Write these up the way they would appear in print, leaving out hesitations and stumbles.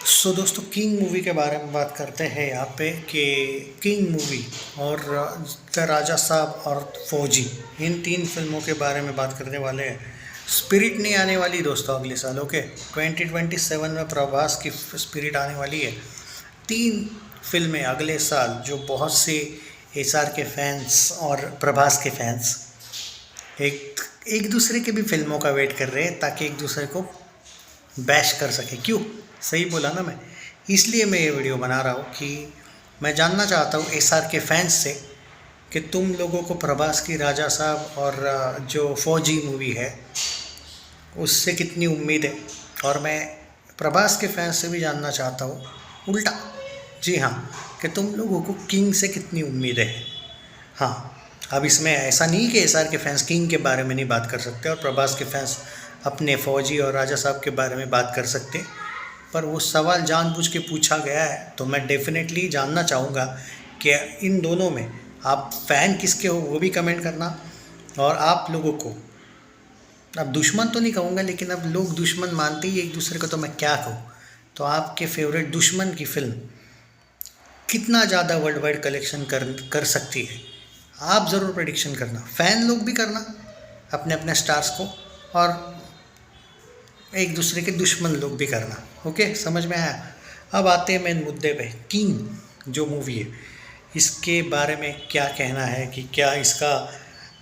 दोस्तों king movie के बारे में बात करते हैं यहाँ पे कि किंग मूवी और द राजा साहब और फौजी, इन तीन फिल्मों के बारे में बात करने वाले हैं। स्पिरिट नहीं आने वाली दोस्तों अगले साल, ओके। 2027 में प्रभास की स्पिरिट आने वाली है। तीन फिल्में अगले साल जो बहुत से एसआर के फैंस और प्रभास के फैंस एक एक दूसरे के भी फिल्मों का वेट कर रहे हैं ताकि एक दूसरे को बैश कर सके। क्यों, सही बोला ना मैं। इसलिए मैं ये वीडियो बना रहा हूँ कि मैं जानना चाहता हूँ एसआर के फैंस से कि तुम लोगों को प्रभास की राजा साहब और जो फौजी मूवी है उससे कितनी उम्मीद है। और मैं प्रभास के फैंस से भी जानना चाहता हूँ उल्टा, जी हाँ, कि तुम लोगों को किंग से कितनी उम्मीद है। हाँ, अब इसमें ऐसा नहीं कि एसआर के फैंस किंग के बारे में नहीं बात कर सकते और प्रभास के फैंस अपने फौजी और राजा साहब के बारे में बात कर सकते, पर वो सवाल जानबूझ के पूछा गया है तो मैं डेफिनेटली जानना चाहूँगा कि इन दोनों में आप फ़ैन किसके हो वो भी कमेंट करना। और आप लोगों को, अब दुश्मन तो नहीं कहूँगा लेकिन अब लोग दुश्मन मानते ही एक दूसरे को, तो मैं क्या कहूँ, तो आपके फेवरेट दुश्मन की फ़िल्म कितना ज़्यादा वर्ल्ड वाइड कलेक्शन कर सकती है, आप ज़रूर प्रेडिक्शन करना। फ़ैन लोग भी करना अपने अपने स्टार्स को, और एक दूसरे के दुश्मन लोग भी करना। ओके, समझ में आया। अब आते हैं मेन मुद्दे पे। किंग जो मूवी है इसके बारे में क्या कहना है कि क्या इसका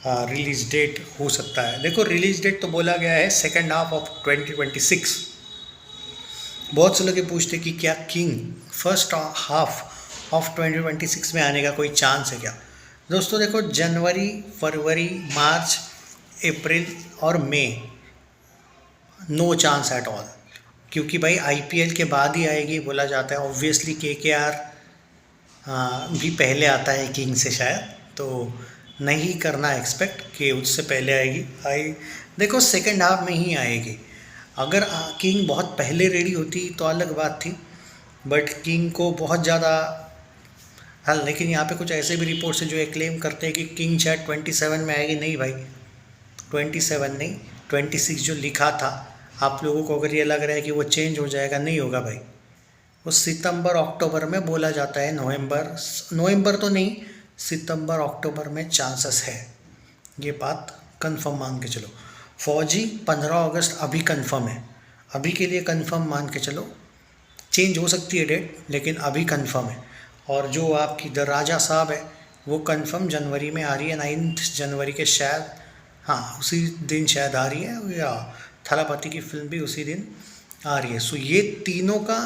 रिलीज़ डेट हो सकता है। देखो, रिलीज़ डेट तो बोला गया है सेकेंड हाफ ऑफ 2026। बहुत से लोग ये पूछते कि क्या किंग फर्स्ट हाफ ऑफ 2026 में आने का कोई चांस है क्या। दोस्तों देखो, जनवरी, फरवरी, मार्च, अप्रैल और मई, नो चांस एट ऑल, क्योंकि भाई आईपीएल के बाद ही आएगी बोला जाता है। ऑब्वियसली केकेआर भी पहले आता है किंग से शायद, तो नहीं करना एक्सपेक्ट कि उससे पहले आएगी। देखो, सेकंड हाफ में ही आएगी। अगर किंग बहुत पहले रेडी होती तो अलग बात थी, बट किंग को बहुत ज़्यादा हल। लेकिन यहाँ पे कुछ ऐसे भी रिपोर्ट्स हैं जो ये क्लेम करते हैं कि किंग शायद 27 में आएगी। नहीं भाई, 27 नहीं, 26 जो लिखा था। आप लोगों को अगर ये लग रहा है कि वो चेंज हो जाएगा, नहीं होगा भाई। वो सितंबर अक्टूबर में बोला जाता है। नवंबर तो नहीं, सितंबर अक्टूबर में चांसेस है। ये बात कंफर्म मान के चलो। फौजी 15 अगस्त अभी कंफर्म है, अभी के लिए कंफर्म मान के चलो। चेंज हो सकती है डेट, लेकिन अभी कंफर्म है। और जो आपकी द राजा साहब है वो कंफर्म जनवरी में आ रही है, 9 जनवरी के शायद, हाँ उसी दिन शायद आ रही है, या थलापति की फिल्म भी उसी दिन आ रही है। सो ये तीनों का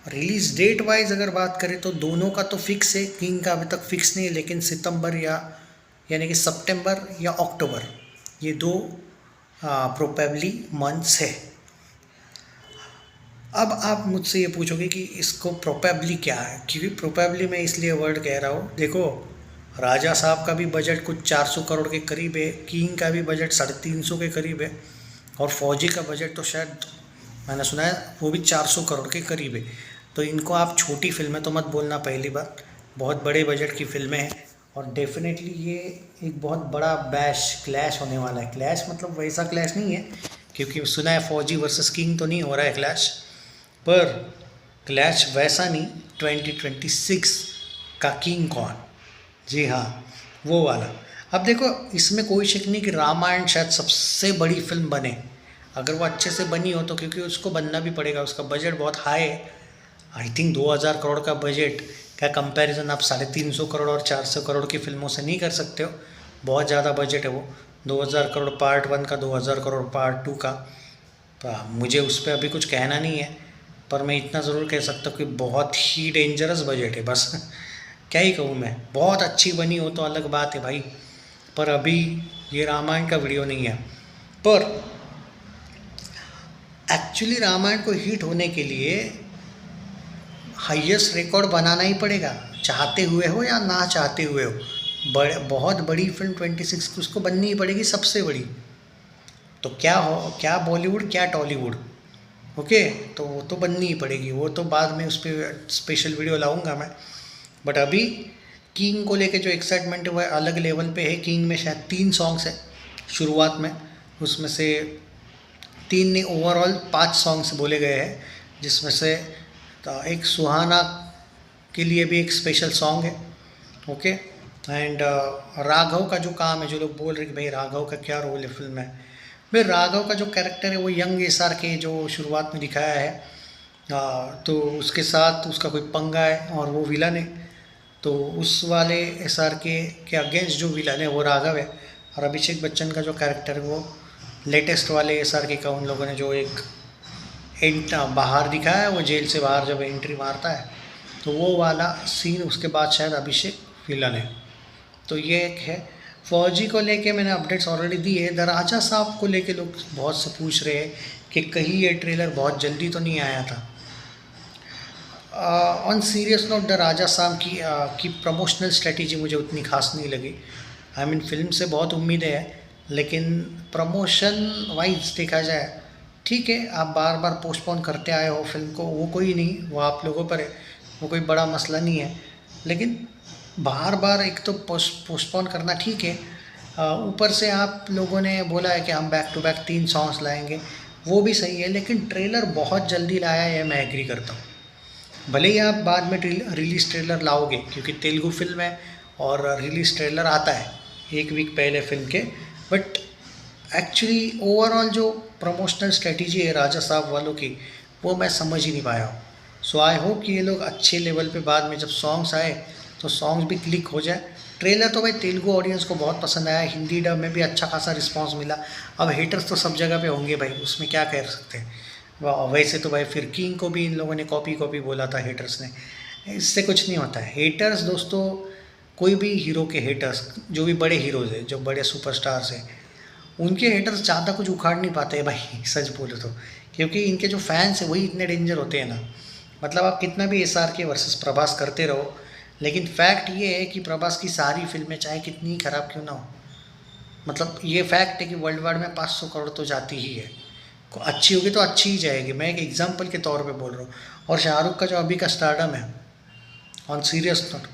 रिलीज़ डेट वाइज अगर बात करें तो दोनों का तो फिक्स है। किंग का अभी तक फिक्स नहीं है, लेकिन सितंबर यानी कि सितंबर या अक्टूबर, ये दो प्रोबेबली मंथ्स है। अब आप मुझसे ये पूछोगे कि इसको प्रोबेबली क्या है, क्योंकि प्रोबेबली मैं इसलिए वर्ड कह रहा हूँ। देखो, राजा साहब का भी बजट कुछ 400 करोड़ के करीब है, किंग का भी बजट 350 के करीब है, और फौजी का बजट तो शायद मैंने सुना है वो भी 400 करोड़ के करीब है। तो इनको आप छोटी फिल्में तो मत बोलना, पहली बात। बहुत बड़े बजट की फिल्में हैं, और डेफिनेटली ये एक बहुत बड़ा क्लैश होने वाला है। क्लैश मतलब वैसा क्लैश नहीं है, क्योंकि सुना है फौजी वर्सेस किंग तो नहीं हो रहा है क्लैश, पर क्लैश वैसा नहीं, 2026 का किंग कौन, जी हाँ वो वाला। अब देखो, इसमें कोई शक नहीं कि रामायण शायद सबसे बड़ी फिल्म बने, अगर वो अच्छे से बनी हो तो, क्योंकि उसको बनना भी पड़ेगा। उसका बजट बहुत हाई है, आई थिंक 2000 करोड़ का बजट का कंपैरिजन आप 350 करोड़ और 400 करोड़ की फिल्मों से नहीं कर सकते हो। बहुत ज़्यादा बजट है वो, 2000 करोड़ पार्ट 1 का, 2000 करोड़ पार्ट 2 का। मुझे उस पर अभी कुछ कहना नहीं है, पर मैं इतना ज़रूर कह सकता हूँ कि बहुत ही डेंजरस बजट है, बस क्या ही कहूँ मैं। बहुत अच्छी बनी हो तो अलग बात है भाई, पर अभी ये रामायण का वीडियो नहीं है। पर एक्चुअली रामायण को हिट होने के लिए हाईएस्ट रिकॉर्ड बनाना ही पड़ेगा, चाहते हुए हो या ना चाहते हुए हो। बहुत बड़ी फिल्म 26 की उसको बननी ही पड़ेगी, सबसे बड़ी। तो क्या हो, क्या बॉलीवुड क्या टॉलीवुड, ओके, तो वो तो बननी ही पड़ेगी। वो तो बाद में उस पर स्पेशल वीडियो लाऊंगा मैं। बट अभी किंग को लेके जो एक्साइटमेंट है वह अलग लेवल पे है। किंग में शायद 3 सॉन्ग्स हैं शुरुआत में, उसमें से 3 नहीं, ओवरऑल 5 सॉन्ग्स बोले गए हैं, जिसमें से तो एक सुहाना के लिए भी एक स्पेशल सॉन्ग है। ओके। एंड राघव का जो काम है, जो लोग बोल रहे कि भाई राघव का क्या रोल है फिल्म में, भाई राघव का जो कैरेक्टर है वो यंग एसआर के जो शुरुआत में दिखाया है, तो उसके साथ उसका कोई पंगा है और वो विलन है। तो उस वाले एसआर के अगेंस्ट जो विलन है वो राघव है, और अभिषेक बच्चन का जो कैरेक्टर है वो लेटेस्ट वाले एसआर के का उन लोगों ने जो एक बाहर दिखाया है, वो जेल से बाहर जब एंट्री मारता है तो वो वाला सीन, उसके बाद शायद अभिषेक विलन है। तो ये एक है। फौजी को लेके मैंने अपडेट्स ऑलरेडी दी है। द राजा साहब को लेके लोग बहुत से पूछ रहे हैं कि कहीं ये ट्रेलर बहुत जल्दी तो नहीं आया था। ऑन सीरियस नोट, द राजा साहब की प्रमोशनल स्ट्रेटजी मुझे उतनी खास नहीं लगी। आई मीन फिल्म से बहुत उम्मीदें हैं, लेकिन प्रमोशन वाइज देखा जाए ठीक है, आप बार बार पोस्टपोन करते आए हो फिल्म को, वो कोई नहीं, वो आप लोगों पर है, वो कोई बड़ा मसला नहीं है। लेकिन बार बार एक तो पोस्टपोन करना ठीक है, ऊपर से आप लोगों ने बोला है कि हम बैक टू बैक 3 सॉन्ग्स लाएंगे, वो भी सही है, लेकिन ट्रेलर बहुत जल्दी लाया है, मैं एग्री करता हूँ। भले ही आप बाद में रिलीज़ ट्रेलर लाओगे, क्योंकि तेलुगु फिल्म है और रिलीज़ ट्रेलर आता है 1 वीक पहले फिल्म के, बट एक्चुअली ओवरऑल जो प्रमोशनल स्ट्रेटजी है राजा साहब वालों की, वो मैं समझ ही नहीं पाया हूँ। सो आई होप कि ये लोग अच्छे लेवल पे बाद में जब सॉन्ग्स आए तो सॉन्ग्स भी क्लिक हो जाए। ट्रेलर तो भाई तेलुगु ऑडियंस को बहुत पसंद आया, हिंदी डब में भी अच्छा खासा रिस्पांस मिला। अब हेटर्स तो सब जगह पे होंगे भाई, उसमें क्या कह सकते हैं। वैसे तो भाई फिर किंग को भी इन लोगों ने कॉपी बोला था हेटर्स ने, इससे कुछ नहीं होता है। हेटर्स दोस्तों, कोई भी हीरो के हेटर्स, जो भी बड़े हीरोज़ हैं, जो बड़े सुपरस्टार्स हैं, उनके हेटर्स ज़्यादा कुछ उखाड़ नहीं पाते हैं भाई, सच बोलो तो, क्योंकि इनके जो फैंस हैं वही इतने डेंजर होते हैं ना। मतलब आप कितना भी एसआर के वर्सेस प्रभास करते रहो, लेकिन फैक्ट ये है कि प्रभास की सारी फिल्में चाहे कितनी ख़राब क्यों ना हो, मतलब ये फैक्ट है कि वर्ल्ड वाइड में 500 करोड़ तो जाती ही है। अच्छी होगी तो अच्छी ही जाएगी, मैं एक एग्जांपल के तौर पे बोल रहा हूँ। और शाहरुख का जो अभी का स्टारडम है, ऑन सीरियस नोट,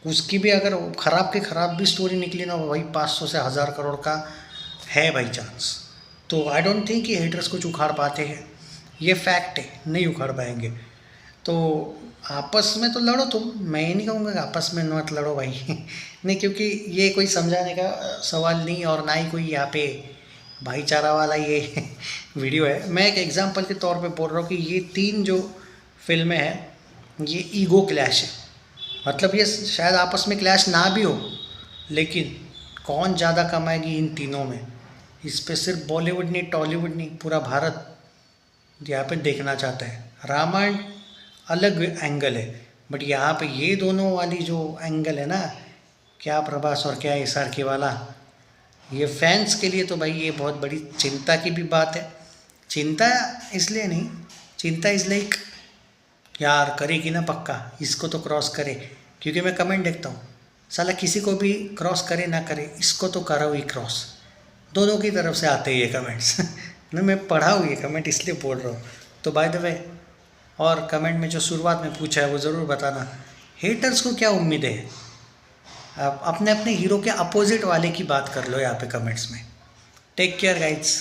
उसकी भी अगर ख़राब के ख़राब भी स्टोरी निकली ना, वही 500 से 1000 करोड़ का है बाई चांस। तो आई डोंट थिंक कि हेटर्स कुछ उखाड़ पाते हैं, ये फैक्ट है, नहीं उखाड़ पाएंगे। तो आपस में तो लड़ो तुम, मैं ये नहीं कहूँगा कि आपस में मत लड़ो भाई नहीं, क्योंकि ये कोई समझाने का सवाल नहीं, और ना ही कोई यहाँ पे भाईचारा वाला ये वीडियो है। मैं एक एग्जांपल के तौर पे बोल रहा हूँ कि ये 3 जो फिल्में हैं ये ईगो क्लैश है। मतलब ये शायद आपस में क्लैश ना भी हो, लेकिन कौन ज़्यादा कमाएगी इन तीनों में, इस पे सिर्फ बॉलीवुड नहीं, टॉलीवुड नहीं, पूरा भारत यहाँ पे देखना चाहता है। रामायण अलग एंगल है, बट यहाँ पे ये दोनों वाली जो एंगल है ना, क्या प्रभास और क्या एसआर के वाला, ये फैंस के लिए तो भाई ये बहुत बड़ी चिंता की भी बात है। चिंता इसलिए नहीं, चिंता इज़ लाइक यार करेगी ना पक्का, इसको तो क्रॉस करे, क्योंकि मैं कमेंट देखता हूँ, साला किसी को भी क्रॉस करे ना करे, इसको तो करो ही क्रॉस, दोनों की तरफ से आते हैं ये कमेंट्स ना, मैं पढ़ा हूँ ये कमेंट इसलिए बोल रहा हूँ। तो बाय द वे, और कमेंट में जो शुरुआत में पूछा है वो ज़रूर बताना, हेटर्स को क्या उम्मीदें हैं। आप अपने अपने हीरो के अपोजिट वाले की बात कर लो यहाँ पे कमेंट्स में। Take care guides.